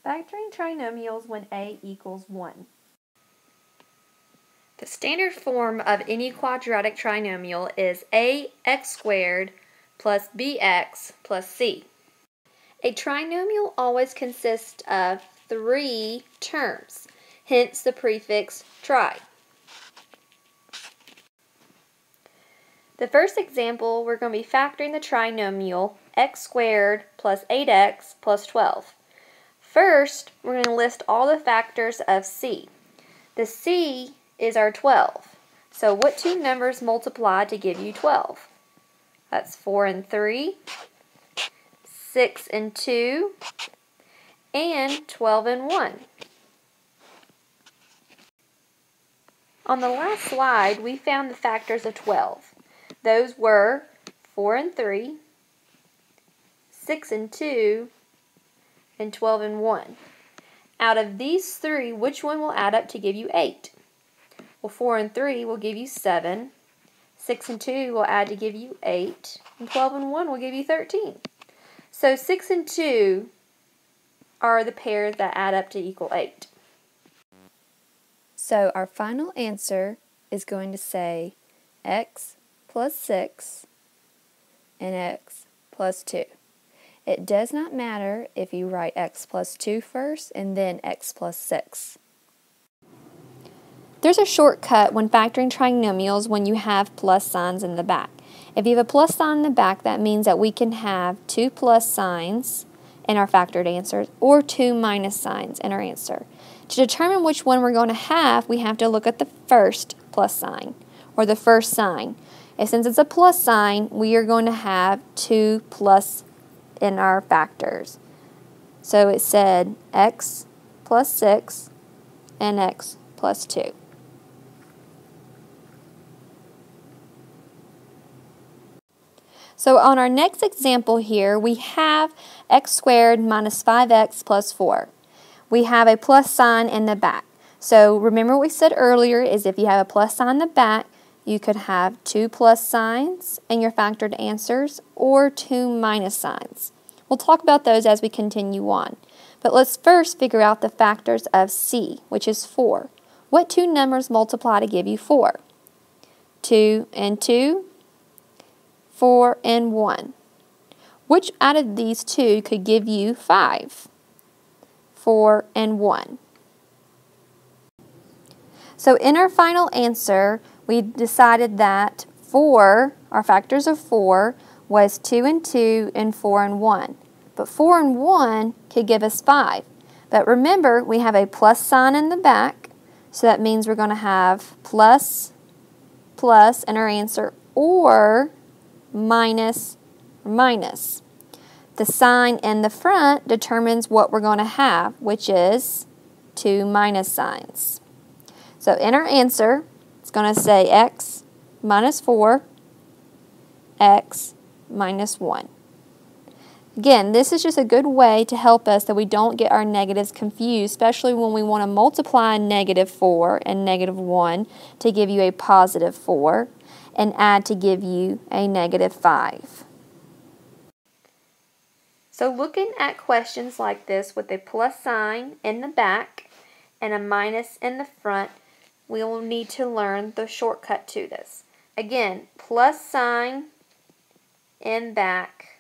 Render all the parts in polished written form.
Factoring trinomials when a equals 1. The standard form of any quadratic trinomial is ax squared plus bx plus c. A trinomial always consists of 3 terms, hence the prefix tri. The first example, we're going to be factoring the trinomial x squared plus 8x plus 12. First, we're going to list all the factors of c. The c is our 12. So what two numbers multiply to give you 12? That's 4 and 3, 6 and 2, and 12 and 1. On the last slide, we found the factors of 12. Those were 4 and 3, 6 and 2, and 12 and 1. Out of these 3, which one will add up to give you 8? Well, 4 and 3 will give you 7, 6 and 2 will add to give you 8, and 12 and 1 will give you 13. So 6 and 2 are the pairs that add up to equal 8. So our final answer is going to say x plus 6 and x plus 2. It does not matter if you write x plus 2 first and then x plus 6. There's a shortcut when factoring trinomials when you have plus signs in the back. If you have a plus sign in the back, that means that we can have 2 plus signs in our factored answers or 2 minus signs in our answer. To determine which one we're going to have, we have to look at the first plus sign or the first sign. And since it's a plus sign, we are going to have 2 plus in our factors. So it said x plus 6 and x plus 2. So on our next example here, we have x squared minus 5x plus 4. We have a plus sign in the back. So remember what we said earlier is if you have a plus sign in the back, you could have 2 plus signs in your factored answers or 2 minus signs. We'll talk about those as we continue on. But let's first figure out the factors of c, which is 4. What two numbers multiply to give you 4? 2 and 2, 4 and 1. Which out of these two could give you 5? 4 and 1. So in our final answer, we decided that 4, our factors of 4, was 2 and 2 and 4 and 1. But 4 and 1 could give us 5. But remember, we have a plus sign in the back, so that means we're going to have plus, plus in our answer, or minus, minus. The sign in the front determines what we're going to have, which is 2 minus signs. So in our answer, it's going to say x minus 4, x minus 1. Again, this is just a good way to help us that we don't get our negatives confused, especially when we want to multiply negative 4 and negative 1 to give you a positive 4 and add to give you a negative 5. So looking at questions like this with a plus sign in the back and a minus in the front, we will need to learn the shortcut to this. Again, plus sign in back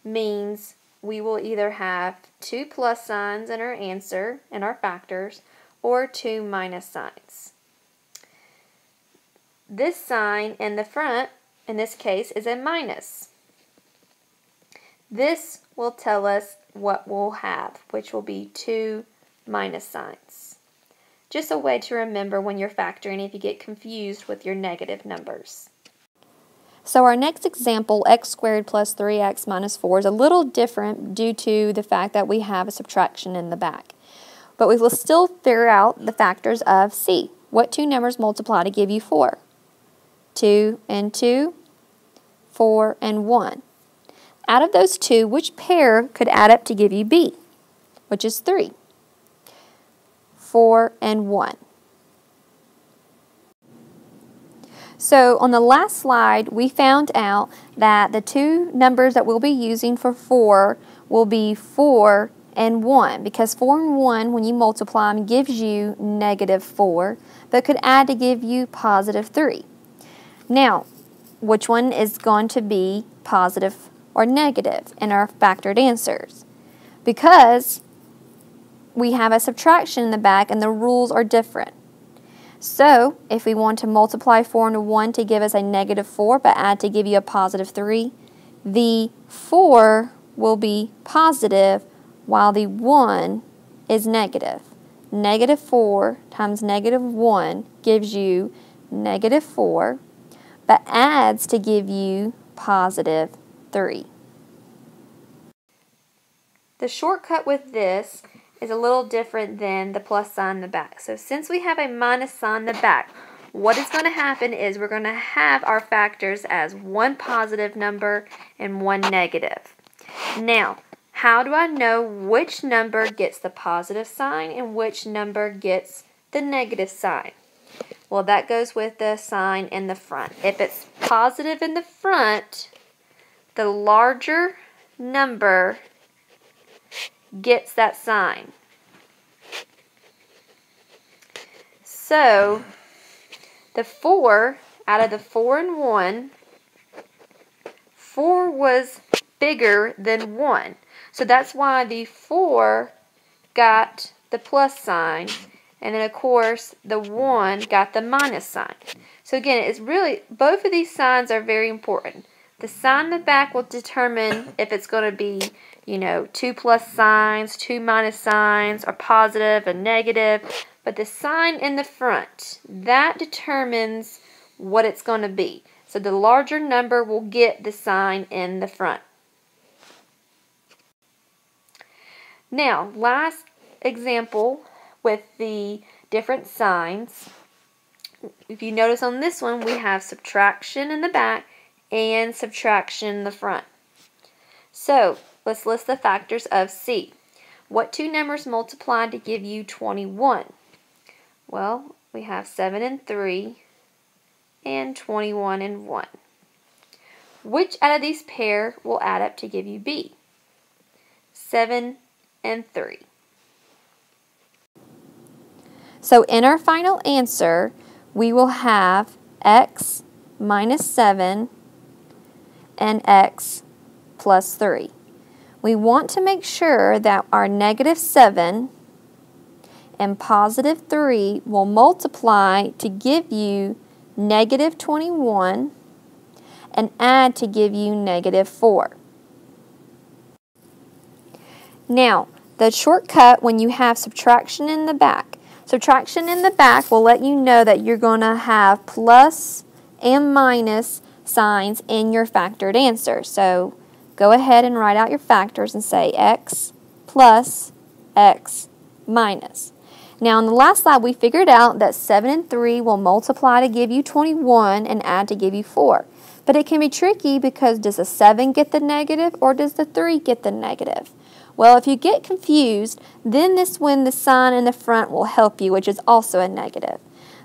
means we will either have 2 plus signs in our answer, in our factors, or 2 minus signs. This sign in the front, in this case, is a minus. This will tell us what we'll have, which will be 2 minus signs. Just a way to remember when you're factoring if you get confused with your negative numbers. So our next example, x squared plus 3x minus 4, is a little different due to the fact that we have a subtraction in the back. But we will still figure out the factors of c. What two numbers multiply to give you 4? 2 and 2, 4 and 1. Out of those two, which pair could add up to give you b, which is 3? 4 and 1. So on the last slide, we found out that the two numbers that we'll be using for 4 will be 4 and 1, because 4 and 1, when you multiply them, gives you -4, but could add to give you +3. Now, which one is going to be positive or negative in our factored answers? Because we have a subtraction in the back and the rules are different. So, if we want to multiply 4 into 1 to give us a -4 but add to give you a +3, the 4 will be positive while the 1 is negative. -4 times -1 gives you -4, but adds to give you +3. The shortcut with this is a little different than the plus sign in the back. So since we have a minus sign in the back, what is going to happen is we're going to have our factors as one positive number and one negative. Now, how do I know which number gets the positive sign and which number gets the negative sign? Well, that goes with the sign in the front. If it's positive in the front, the larger number gets that sign. So, the 4, out of the 4 and 1, 4 was bigger than 1. So that's why the 4 got the plus sign, and then of course the 1 got the minus sign. So again, it's really, both of these signs are very important. The sign in the back will determine if it's going to be, 2 plus signs, 2 minus signs, or positive and negative. But the sign in the front, that determines what it's going to be. So the larger number will get the sign in the front. Now, last example with the different signs. If you notice on this one, we have subtraction in the back and subtraction in the front. So, let's list the factors of C. What two numbers multiply to give you 21? Well, we have 7 and 3 and 21 and 1. Which out of these pair will add up to give you B? 7 and 3. So in our final answer, we will have x minus 7 and x plus 3. We want to make sure that our -7 and +3 will multiply to give you -21 and add to give you -4. Now, the shortcut when you have subtraction in the back. Subtraction in the back will let you know that you're going to have plus and minus signs in your factored answer. So go ahead and write out your factors and say x plus x minus. Now in the last slide we figured out that 7 and 3 will multiply to give you 21 and add to give you 4. But it can be tricky because does the 7 get the negative or does the 3 get the negative? Well, if you get confused, then this when the sign in the front will help you, which is also a negative.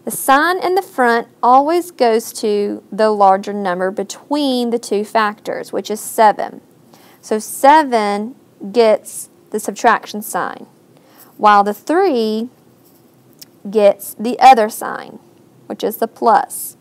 The sign in the front always goes to the larger number between the two factors, which is 7. So 7 gets the subtraction sign, while the 3 gets the other sign, which is the plus.